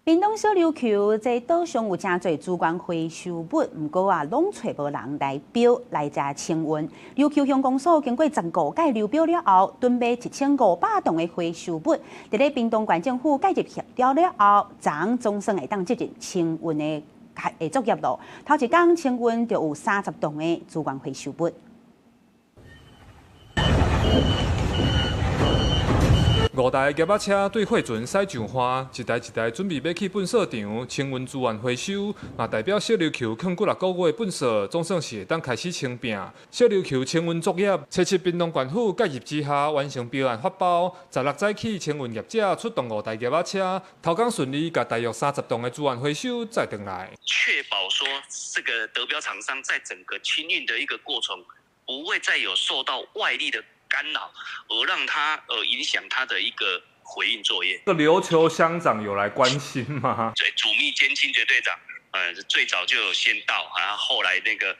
屏東小琉球在島上有真濟主權回收物，不過攏找無人來標來遮清運。琉球鄉公所經過15屆流標了後，準備1500棟的回收物，在咧屏東縣政府介入協調了後，昨總算會當進行清運的作業咯。頭一天清運就有30棟的主權回收物。5台夾仔車對貨船駛上花，一台一台準備要去糞掃場清運資源回收，嘛代表小琉球囥幾6個月糞掃，總算是會當開始清並。小琉球清運作業，初7屏東縣府介入之下完成標案發包，16早起清運業者出動5台夾仔車，頭天順利甲大約30棟的資源回收再回來，確保說這個得標廠商在整個清運的一個過程，不會再有受到外力的干擾，而讓他影響他的一個回應作業。這琉球鄉長有來關心嗎？對，主秘兼清潔隊長，最早就有先到，然後後來那個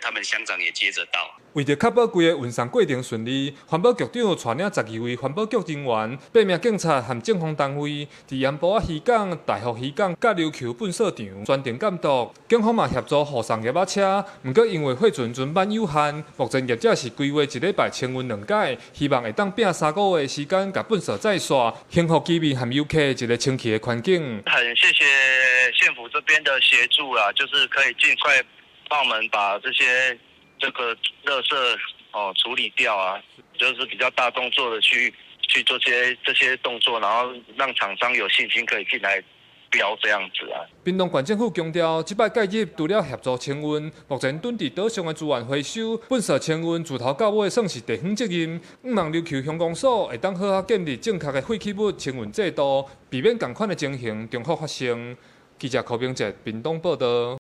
他們鄉長也接着到。為着確保規個運送過程順利，環保局長帶領12位環保局人員、8名警察和政府單位，佇鹽埔仔漁港、大福漁港、甲琉球糞掃場專程監督。警方嘛協助護送夾仔車，不過因為貨船船班有限，目前業者是規劃1禮拜清運2屆，希望會當拼3個月的時間，甲糞掃再刷，幸福居民和遊客一個清氣的環境。很謝謝縣府這邊的協助啦，就是可以盡快幫我們把這個垃圾處理掉啊，就是比較大動作的去做這些動作，然後讓廠商有信心可以進來標這樣子啊。屏東縣政府強調，這擺介入除了協助清運，目前蹲佇島上的資源回收、糞掃清運，自頭到尾算是地方責任。希望琉球鄉公所會當好好建立正確的廢棄物清運制度，避免同款的情形重複發生。記者柯明哲，屏東報道。